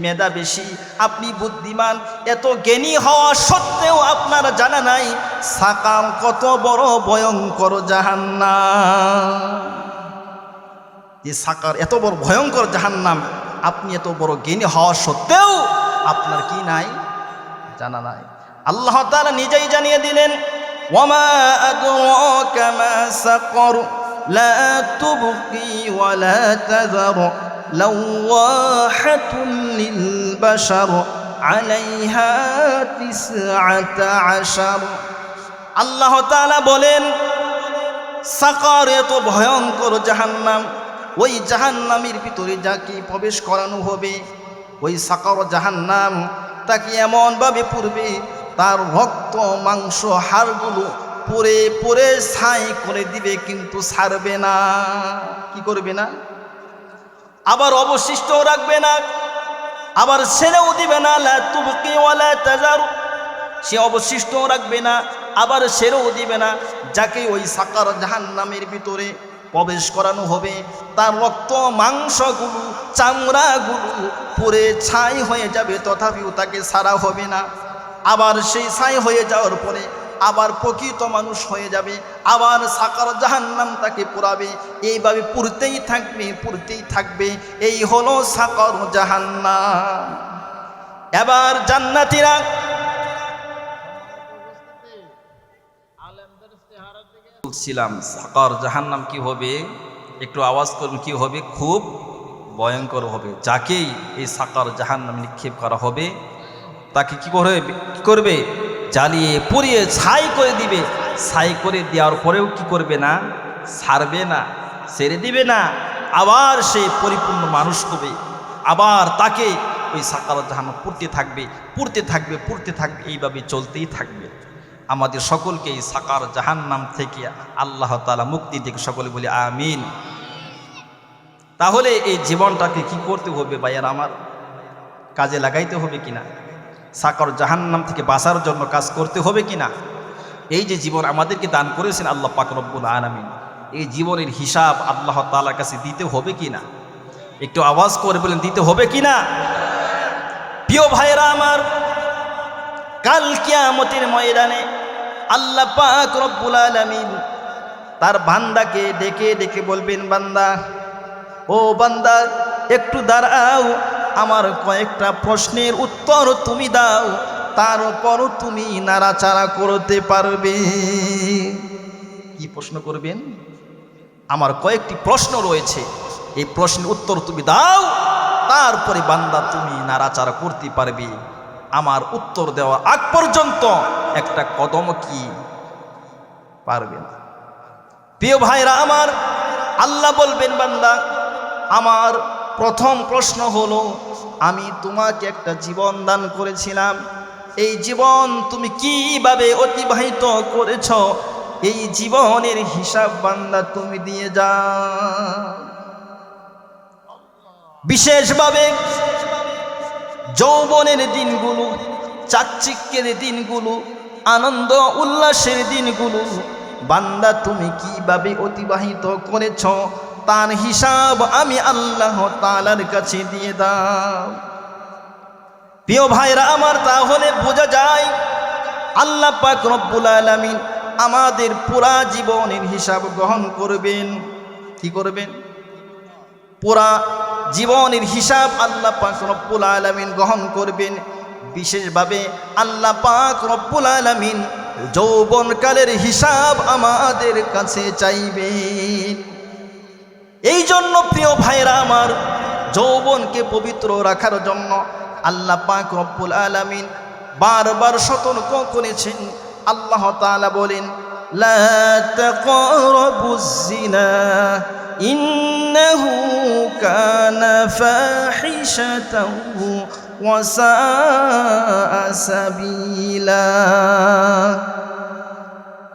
মেধা বেশি, আপনি বুদ্ধিমান। এত জ্ঞানী হওয়া সত্ত্বেও আপনার জানা নাই সাকার কত বড় ভয়ঙ্কর জাহান্নাম। যে সাকার এত বড় ভয়ঙ্কর জাহান্নাম, আপনি এত বড় জ্ঞানী হওয়া সত্ত্বেও আপনার কি নাই? জানা নাই। আল্লাহ তাআলা নিজেই জানিয়ে দিলেন, ওয়ামা আদরাকা মা সাকর লা তুবকি ওয়া লা তাযার লাওয়াহাতুন লিল বাশার আলাইহা 19। আল্লাহ তাআলা বলেন, সাকর এত ভয়ঙ্কর জাহান্নাম, ওই জাহান্নামের ভিতরে যাকে প্রবেশ করানো হবে, ওই সাকর জাহান্নাম তাকে এমনভাবে পুড়বে, তার রক্ত মাংস হাড়গুলো পুড়ে পুড়ে ছাই করে দিবে, কিন্তু ছাড়বে না। কি করবে না? আবার অবশিষ্ট রাখবে না, আবার ছেড়েও দিবে না। লা তুবকি ওয়া লা তাযার, সে অবশিষ্ট রাখবে না, আবার ছেড়েও দিবে না। যাকে ওই সাকার জাহান্নামের ভিতরে প্রবেশ করানো হবে, তার রক্ত মাংসগুলো চামড়াগুলো পুড়ে ছাই হয়ে যাবে, তথাপিও তাকে ছাড়া হবে না। আবার সেই ছাই হয়ে যাওয়ার পরে আবার প্রকৃত মানুষ হয়ে যাবে, আবার সাকার জাহান্নাম তাকে পোড়াবে। এইভাবে পুড়তেই থাকবে, পুড়তেই থাকবে। এই হলো সাকার জাহান্নাম। এবার জান্নাতীরা বলছিলাম, সাকার জাহান্নাম কি হবে? একটু আওয়াজ করুন, কি হবে? খুব ভয়ঙ্কর হবে। যাকেই এই সাকার জাহান্নাম নিক্ষেপ করা হবে, তাকে কি করবে? জ্বালিয়ে পুড়িয়ে ছাই করে দিবে। ছাই করে দেওয়ার পরেও কি করবে না? ছাড়বে না, ছেড়ে দিবে না। আবার সে পরিপূর্ণ মানুষ হবে, আবার তাকে ওই সাকার জাহান্নাম পুড়তে থাকবে, পুড়তে থাকবে, পুড়তে থাকবে। এইভাবে চলতেই থাকবে। আমাদের সকলকে এই সাকার জাহান্নাম থেকে আল্লাহ তাআলা মুক্তি দিক, সকলে বলি আমিন। তাহলে এই জীবনটাকে কি করতে হবে ভাইয়ার আমার? কাজে লাগাইতে হবে কিনা? সাকার জাহান্নাম থেকে বাঁচার জন্য কাজ করতে হবে কিনা? এই যে জীবন আমাদেরকে দান করেছেন আল্লাহ পাক রব্বুল আলামিন, এই জীবনের হিসাব আল্লাহ তাআলার কাছে দিতে হবে কিনা? একটু আওয়াজ করে বলেন, দিতে হবে কিনা? প্রিয় ভাইরা আমার, কাল কিয়ামতের ময়দানে আল্লাহ পাক রব্বুল আলামিন তার বান্দাকে ডেকে ডেকে বলবেন, বান্দা, ও বান্দা, একটু দাঁড়াও, আমার কয়েকটা প্রশ্নের উত্তর তুমি দাও, তারপরও তুমি নাড়াচাড়া করতে পারবে। কি প্রশ্ন করবেন? আমার কয়েকটি প্রশ্ন রয়েছে, এই প্রশ্নের উত্তর তুমি দাও, তারপরে বান্দা তুমি নাড়াচাড়া করতে পারবে। আমার উত্তর দেওয়া আগ পর্যন্ত একটা কদম কি পারবে না। প্রিয় ভাইরা আমার, আল্লাহ বলবেন, বান্দা, আমার প্রথম প্রশ্ন হলো, আমি তোমাকে একটা জীবন দান করেছিলাম, এই জীবন তুমি কিভাবে অতিবাহিত করেছ, এই জীবনের হিসাব বান্দা তুমি দিয়ে যাও। বিশেষভাবে যৌবনের দিনগুলো, চাকচিক্যের দিনগুলো, আনন্দ উল্লাসের দিনগুলো বান্দা তুমি কিভাবে অতিবাহিত করেছ, তার হিসাব আমি আল্লাহ তাআলার কাছে দিয়ে দাও। প্রিয় ভাইরা আমার, তাহলে বোঝা যায় আল্লাহ পাক রব্বুল আলামিন আমাদের পুরা জীবনের হিসাব গ্রহণ করবেন। কি করবেন? পুরা জীবনের হিসাব আল্লাহ পাক রব্বুল আলামিন গ্রহণ করবেন। বিশেষভাবে আল্লাহ পাক রব্বুল আলামিন যৌবনকালের হিসাব আমাদের কাছে চাইবেন। এই জন্য প্রিয় ভাইরা আমার, যৌবনকে পবিত্র রাখার জন্য আল্লাহ পাক রব্বুল আলামিন বারবার সতর্ক করেছেন। আল্লাহ তাআলা বলেন, লা তাকরাবুজ জিনা ইন্নাহু কানা ফাহিশাতাও ওয়া সাআ সাবিলা।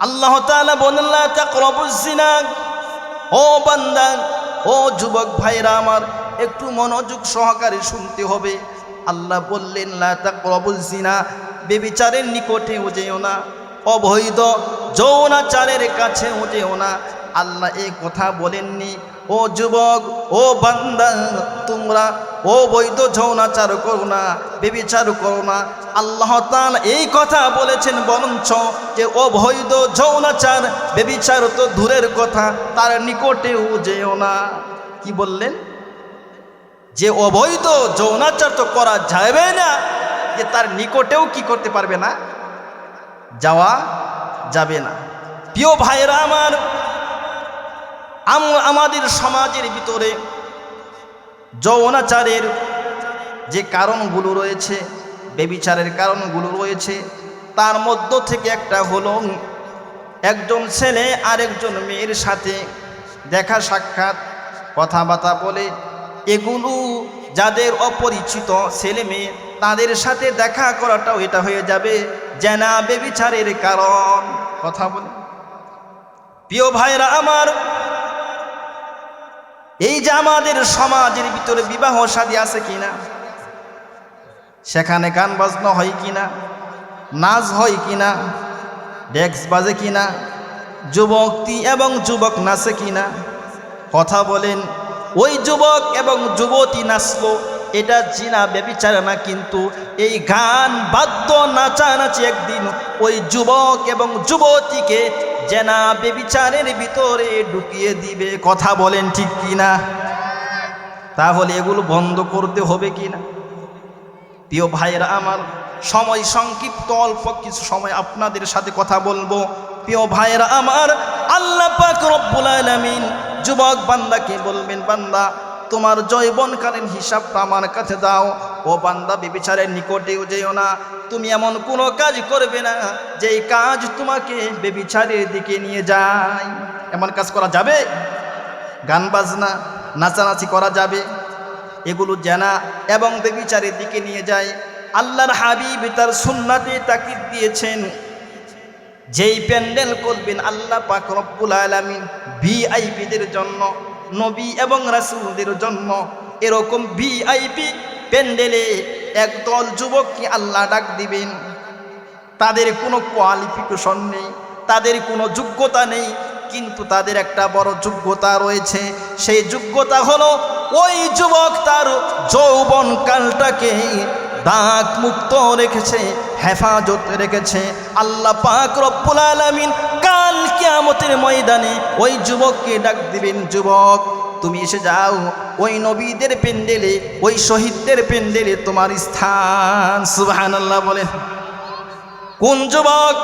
আল্লাহ তাআলা বলেন, লা তাকরাবুজ জিনা। ও বান্দা, ও যুবক ভাইরা আমার, একটু মনোযোগ সহকারে শুনতে হবে। আল্লাহ বললেন, লা তাকরাবুজ জিনা, ব্যভিচারের নিকটেও যেও না, অবৈধ যৌনাচারের কাছেও যেও না। আল্লাহ এই কথা বলেননি, ও যুবক, ও বান্দা, তোমরা অবৈধ যৌনাচার করো না, ব্যভিচার করো না। আল্লাহ তাআলা এই কথা বলেছেন, বরঞ্চ যে অবৈধ যৌনাচার ব্যভিচার তো দূরের কথা, তার নিকটেও যেও না। কি বললেন? যে অবৈধ যৌনাচার তো করা যাবে না, যে তার নিকটেও কি করতে পারবে না, যাওয়া যাবে না। প্রিয় ভাইরা আমার, আমাদের সমাজের ভিতরে যৌনাচারের যে কারণগুলো রয়েছে, ব্যভিচারের কারণগুলো রয়েছে, তার মধ্য থেকে একটা হলো একজন ছেলে আরেকজন মেয়ের সাথে দেখা সাক্ষাৎ, কথাবার্তা বলে। এগুলো যাদের অপরিচিত ছেলে মেয়ে, তাদের সাথে দেখা করাটাও এটা হয়ে যাবে জেনা ব্যভিচারের কারণ। কথা বলে। প্রিয় ভাইরা আমার, এই যে আমাদের সমাজের ভিতরে বিবাহ শাদী আছে কিনা, সেখানে গান বাজনা হয় কিনা, নাচ হয় কিনা, ডেক্স বাজে কিনা, যুবতী এবং যুবক নাচে কিনা? কথা বলেন। ওই যুবক এবং যুবতী নাচলো, এটা জিনা ব্যভিচার না, কিন্তু এই গান বাদ্য নাচানাচি একদিন ওই যুবক এবং যুবতীকে জেনা ব্যভিচারের ভিতরে ঢুকিয়ে দিবে। কথা বলেন ঠিক কিনা? তাহলে এগুলো বন্ধ করতে হবে কিনা? প্রিয় ভাইরা আমার, সময় সংক্ষিপ্ত, অল্প কিছু সময় আপনাদের সাথে কথা বলবো। প্রিয় ভাইরা আমার, আল্লাহ পাক রব্বুল আলামিন যুবক বান্দাকে বলবেন, বান্দা তোমার যৌবনকালীন হিসাবটা আমার কাছে দাও। ও বান্দা, ব্যভিচারের নিকটেও যেও না, তুমি এমন কোনো কাজ করবে না যেই কাজ তোমাকে ব্যভিচারের দিকে নিয়ে যায়। এমন কাজ করা যাবে? গান বাজনা নাচানাচি করা যাবে? এগুলো জেনা এবং ব্যভিচারের দিকে নিয়ে যায়। আল্লাহর হাবিব তার সুন্নাতে তাকিদ দিয়েছেন, যেই প্যান্ডেল করবেন আল্লাহ পাক রব্বুল আলামিন ভিআইপিদের জন্য, নবী এবং রাসূলদের জন্য, এরকম ভিআইপি প্যান্ডেলে একদল যুবককে আল্লাহ ডাক দিবেন। তাদের কোনো কোয়ালিফিকেশন নেই, তাদের কোনো যোগ্যতা নেই, কিন্তু তাদের একটা বড় যোগ্যতা রয়েছে। সেই যোগ্যতা হলো ওই যুবক তার যৌবনকালটাকে দাগ মুক্ত রেখেছে, হেফাজত রেখেছে। আল্লাহ পাক রব্বুল আলামিন কাল কিয়ামতের ময়দানে ওই যুবককে ডাক দিবেন, যুবক তুমি এসে যাও, ওই নবীদের পেন্ডেলে, ওই শহীদদের পেন্ডেলে তোমার স্থান। সুবহানাল্লাহ বলেন। কোন যুবক?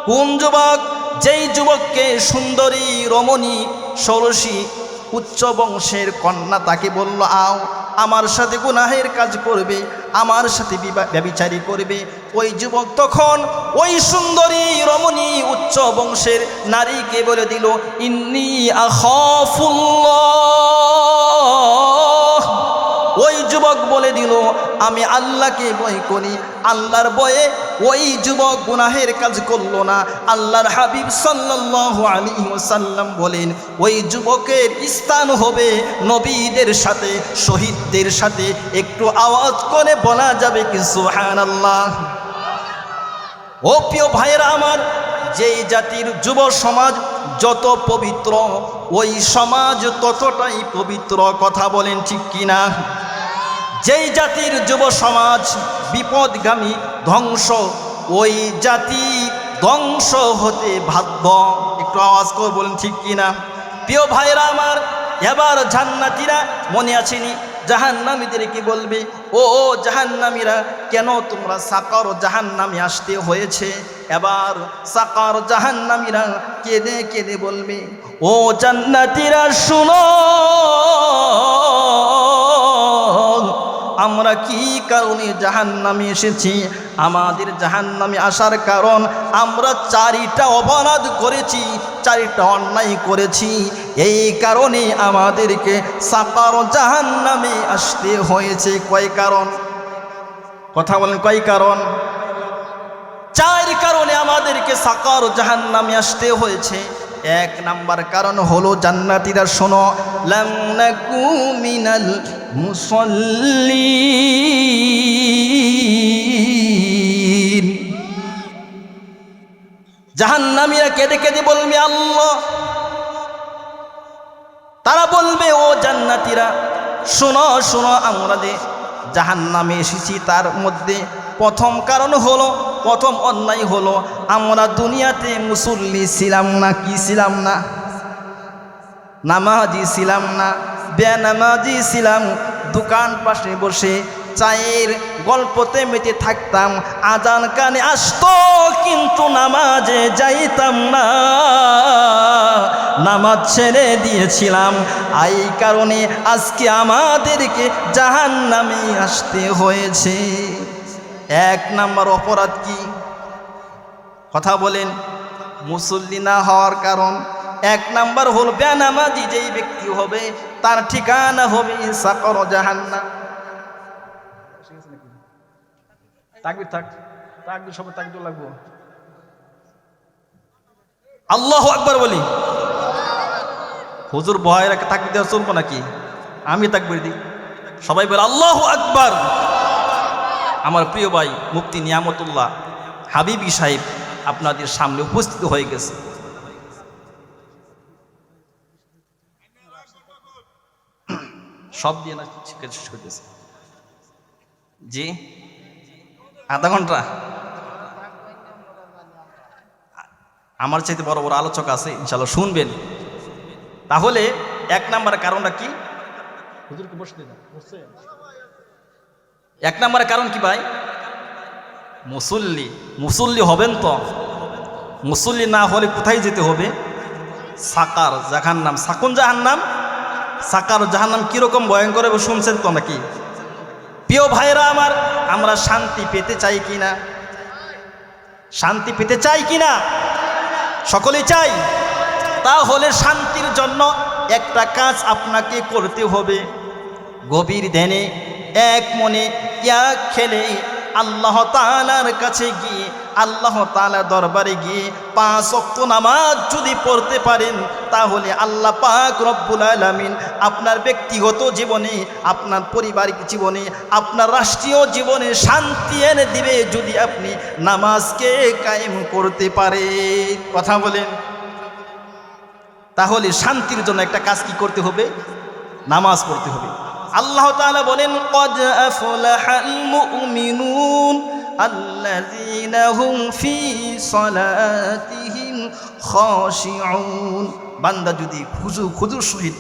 কোন যুবক? যেই যুবককে সুন্দরী রমণী ষোড়শী উচ্চ বংশের কন্যা তাকে বলল, আও আমার সাথে গুনাহের কাজ করবে, আমার সাথে ব্যভিচারী করবে। ওই যুবক তখন ওই সুন্দরী রমণী উচ্চ বংশের নারীকে বলে দিল, ইন্নী আখাফুল্লাহ, যুবক বলে দিল আমি আল্লাহকে ভয় করি, আল্লাহর ভয়ে ওই যুবক গুনাহের কাজ করলো না। আল্লাহর হাবিব সাল্লাল্লাহু আলাইহি ওয়াসাল্লাম বলেন ওই যুবকের স্থান হবে নবীদের সাথে, শহীদদের সাথে। একটু আওয়াজ করে বলা যাবে কি সুবহানাল্লাহ? ও প্রিয় ভাইরা আমার, যেই জাতির যুব সমাজ যত পবিত্র ওই সমাজ ততটাই পবিত্র। কথা বলেন ঠিক কিনা? যেই জাতির যুব সমাজ বিপদগামী, ধ্বংস, ওই জাতি ধ্বংস হতে বাধ্য। একটু আওয়াজ করে বলেন ঠিক কিনা? প্রিয় ভাইরা আমার, এবার জান্নাতীরা মনে আছেনি জাহান্নামীদেরকে বলবে ও জাহান্নামীরা, কেন তোমরা সাকার জাহান্নামে আসতে হয়েছে? এবার সাকার জাহান্নামীরা কেঁদে কেঁদে বলবে ও জান্নাতীরা শুনো, আমরা কি কারণে জাহান্নামে এসেছি? আমাদের জাহান্নামে আসার কারণ আমরা 4টা অপরাধ করেছি, 4টা অন্যায় করেছি। এই কারণে আমাদেরকে সাকার জাহান্নামে আসতে হয়েছে। কয় কারণ? কথা বলেন, কয় কারণ? 4 কারণে আমাদেরকে সাকার জাহান্নামে আসতে হয়েছে। 1 নাম্বার কারণ হলো জান্নাতীরা শোনো, লাম নাকু মিনাল মুসাল্লিন। জাহান্নামীরা কেঁদে কেঁদে বলবে আল্লাহ, তারা বলবে ও জান্নাতীরা শোনো শোনো, আমরা যে জাহান্নামে এসেছি তার মধ্যে প্রথম কারণ হলো, প্রথম অন্যায় হলো আমরা দুনিয়াতে মুসল্লি ছিলাম না। কি ছিলাম না? নামাজি ছিলাম না, বেনামাজি ছিলাম। দোকান পাশে বসে চায়ের গল্পতে মেতে থাকতাম, আজান কানে আসতো কিন্তু নামাজে যাইতাম না, নামাজ ছেড়ে দিয়েছিলাম। এই কারণে আজকে আমাদেরকে জাহান্নামে আসতে হয়েছে। 1 নাম্বার অপরাধ কি? কথা বলেন। মুসল্লি না হওয়ার কারণ 1 নাম্বার হল বেনামাজি যেই ব্যক্তি হবে তার ঠিকানা হবে সাকার জাহান্নাম। তাকবীর থাক, তাকবীর সবাই তাকবীর লাগবো। আল্লাহু আকবার বলি। হুজুর ভয় রাখে তাকবীর দেওয়া চলবো নাকি? আমি তাকবীর দিই, সবাই বলে আল্লাহু আকবার। আমার প্রিয় ভাই মুফতি নিয়ামতুল্লাহ হাবিবি সাহেব আপনাদের সামনে উপস্থিত হয়ে গেছে। সব দিয়ে না শেষ করতেছে জি, আধা ঘন্টা। আমার চাইতে বড় বড় আলোচক আছে, ইনশাল্লাহ শুনবেন। তাহলে 1 নাম্বার কারণটা কি? হুজুরকে বসতে দেন, বসছে। 1 নাম্বার কারণ কি ভাই? মুসল্লি। মুসল্লি হবেন তো, মুসল্লি না হলে কোথায় যেতে হবে? সাকার জাহান্নাম। সাকুন জাহান্নাম, সাকার জাহান্নাম কিরকম ভয়ঙ্কর হবে শুনছেন তো নাকি? প্রিয় ভাইরা আমার, আমরা শান্তি পেতে চাই কিনা? শান্তি পেতে চাই কিনা? সকলেই চাই। তাহলে শান্তির জন্য একটা কাজ আপনাকে করতে হবে। গভীর ধ্যানে এক মনে এক খেলে আল্লাহ তাআলার কাছে গিয়ে, আল্লাহ তাআলার দরবারে গিয়ে 5 ওয়াক্ত নামাজ যদি পড়তে পারেন, তাহলে আল্লাহ পাক রব্বুল আলামিন আপনার ব্যক্তিগত জীবনে, আপনার পারিবারিক জীবনে, আপনার রাষ্ট্রীয় জীবনে শান্তি এনে দিবে যদি আপনি নামাজকে কায়েম করতে পারেন। কথা বলেন। তাহলে শান্তির জন্য একটা কাজ কি করতে হবে? নামাজ পড়তে হবে। আল্লাহ তাআলা বলেন ক্বাদ আফলাহাল মুমিনুন আল্লাযীনা হুম ফি সালাতিহিম খাশিউন। বান্দা যদি খুজুর সহিত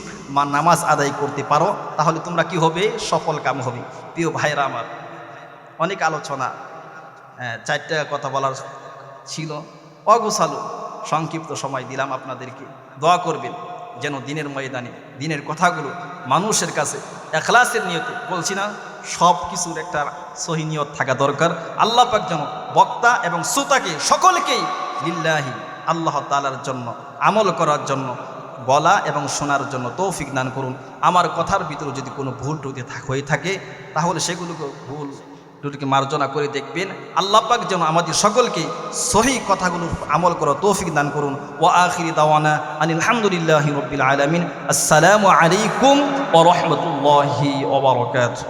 নামাজ আদায় করতে পারো তাহলে তোমরা কি হবে? সফল কাম হবে। প্রিয় ভাইরা আমার, অনেক আলোচনা, 4টা কথা বলার ছিল, অগোছালো সংক্ষিপ্ত সময় দিলাম আপনাদেরকে। দোয়া করবেন যেন দিনের ময়দানে দিনের কথাগুলো মানুষের কাছে ইখলাসের নিয়তে, বলছি না সব কিছুর একটা সহি নিয়ত থাকা দরকার। আল্লাহ পাক যেন বক্তা এবং শ্রোতাকে সকলকেই লিল্লাহি আল্লাহ তাআলার জন্য আমল করার জন্য বলা এবং শোনার জন্য তৌফিক দান করুন। আমার কথার ভিতরে যদি কোনো ভুল ত্রুটি হয়ে থাকে তাহলে সেগুলোকে ভুল ত্রুটিকে মার্জনা করে দেখবেন। আল্লাহ পাক যেন আমাদের সকলকে সহি কথাগুলোর আমল করার তৌফিক দান করুন। ওয়া আখিরি দাওয়ানা আনিল হামদুলিল্লাহি রাব্বিল আলামিন। আসসালামু আলাইকুম ওয়া রাহমাতুল্লাহি ওয়া বারাকাতুহু।